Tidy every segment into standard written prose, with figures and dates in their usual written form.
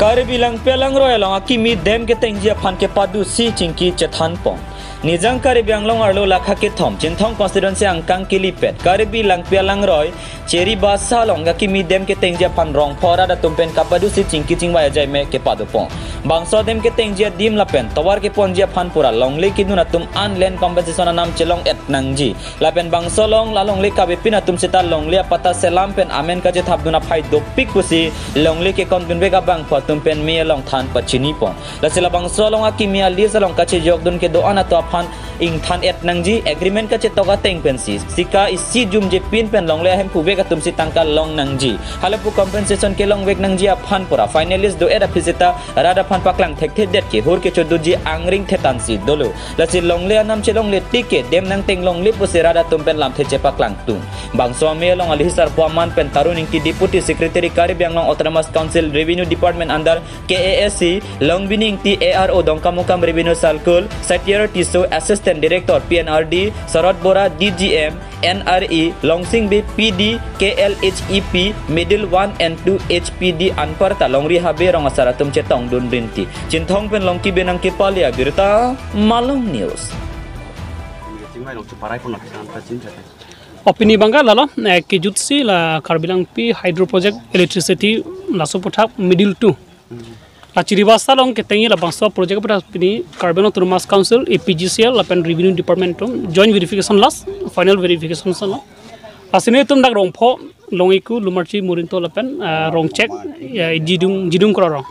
Kari bilang pelang royalong akimi dem ke tengjia pan ke padu si cingki cethan pong. Nizang kari biang long arlo lakha ke thom cinthong constituency angkang kilipet. Kari bilang pelang roy ceri basa long akimi dem ke tengjia pan rong phora da tumpen kapadu si cingki cingwa ajai me ke padu pong. Bangso dem ke tengjia dim lapen tawar ke ponjia pan pura long le kiduna tum an land compensation nam celong et nangji. Lapen bangso long lalong le kabe pina tum seta long le pata selam pen amen ka je thabduna phai dopik pusi long le ke kon bega bang pho tumpen me long than pachini pon. La sila bangso long akimi ali salong ka che jogdun ke do ana to pan ing than et nangji agreement ka che toga teng pensi sika isi jum je pin pen long le hem pube ka tum si tangka long nangji halapu compensation ke long wek nangji a phan pura finalist do era fisita rada phan paklang thek the det ke hor ke chodu ji angring thetan si dolo la si long le nam che long le tike dem nang teng long le pusi rada tum pen lam the che paklang tung bangso me long ali hisar puaman pen taruning ki deputy secretary kari biang long autonomous council revenue department under KASC long bining ti ARO dongkamukam revenue circle Satyar Tiso assistant director PNRD Sarat Bora DGM NRE Longsing B PD KLHEP middle 1 and 2 HPD Anparta Longri Habe rong asaratum cetong dun brinti cinthong pen longki benang ke palia birta Malong News. Opini bangga lalo ke jutsi la karbilang pi hydro project electricity la sopothak middle 2 la ciribasa long ke tengi la bangsa project pada pini carbon autonomous council APGCL la pen revenue department joint verification last final verification sala asine tum dak rong pho longiku lumarchi murinto la pen rong check jidung kro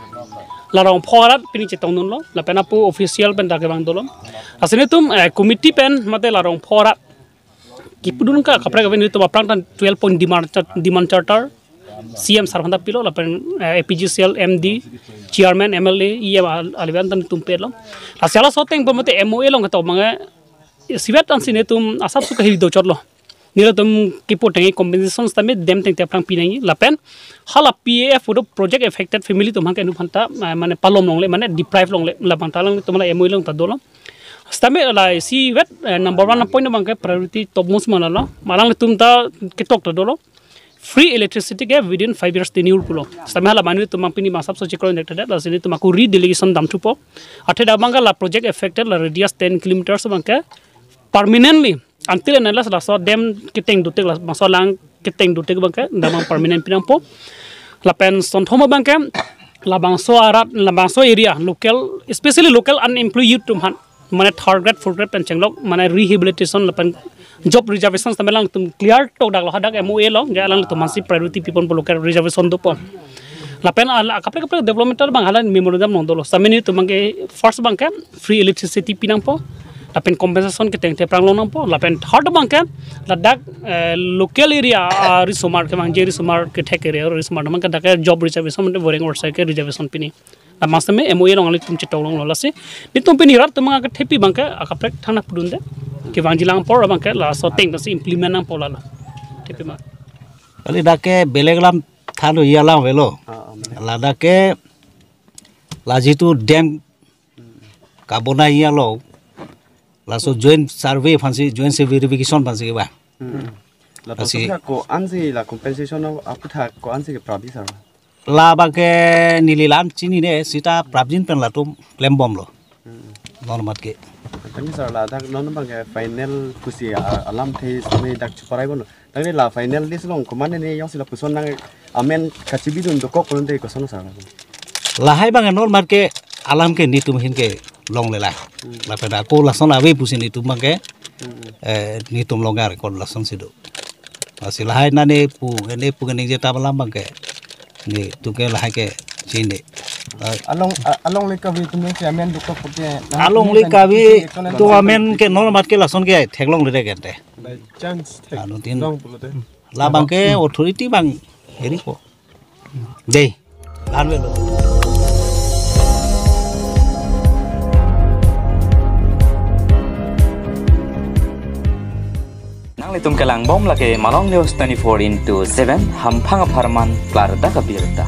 la rong pho rat pini chetong nun lo la pen apu official pen dak bang dolom asine tum committee pen mate la rong pho rat kipudun ka kapra gaven to aprang tan 12 point demand charter CM Sarvanda Pilo la pen APGCL MD chairman MLA EM alivantan tumpelo la sala soteng bomate MOA long to manga sibat an sine tum asap su kahi do chorlo nila tum kipo tengi compensation tame dem teng taplang pinangi la pen hala PAF do project affected family tum hangke nu phanta mane palom long le mane deprive long le la pantalang tumala MOA long ta dolo stame la si vet number 1 point bangke priority top most manala malang tum ta kitok ta dolo free electricity ke within 5 years tenure pulo stamela manu tumang pini masap so chekro nekta da sini tumaku redelegation dam thupo athe da banga la project affected la radius 10 kilometers bangka permanently until analysis la so dem kiteng dutek la maso lang kiteng dutek bangka damang permanent pinang po la pen son thoma bangka la bangso arat la bangso area local especially local unemployed youth tumhan mane third grade fourth grade pen chenglok mane rehabilitation la pen job reservation tamelang tum clear to dak lo hadak MOA lo jalang to masih priority people po local reservation do po la pen kapre development bang halan memorandum non dolo sameni to mangke first bangke free electricity pinang po la pen compensation ke teng te prang lo nang po la pen third bangke la dak local area risomar ke mang je risomar ke thek area risomar mang ka dak job reservation mate boring or ke reservation pini la masame MOA lo ngali tum chetolong lo lase nitum pini rat tum ka thepi bangke kapre thana pudun de ke vanjilang por abang ke la soteng basi implement nang pola la tepe ma kali dake beleglam thalo yalang velo la dake lajitu dam kabona yalo la so joint survey fansi joint verification fansi ke ba la to ko ansi la compensation of aputha ko ansi ke prabi sar la ba ke nililam chini ne sita prabjin pen la tum claim bom lo normat ke tani sar la dak non bang final kusi alam the same dak chuparai bon tani la final list long komane ne yong sila puson nang amen kachibi dun doko kolonde ko sono sar la hai bang normat ke alam ke nitum hin ke long le la peda ko la son ave pusin nitum bang ke nitum longar ko la son sido asi la hai na ne pu ne jeta balam bang ke ni tu ke la hai ke chine along le kavi tumne ke amen doko pote along le kavi to amen ke normat ke lason ke theklong le gente by chance anu tin la bang ke authority bang heri ko dei lanwe lo nang litum kelang bom lake Malong News 24/7 hampang aparman klar da kabirta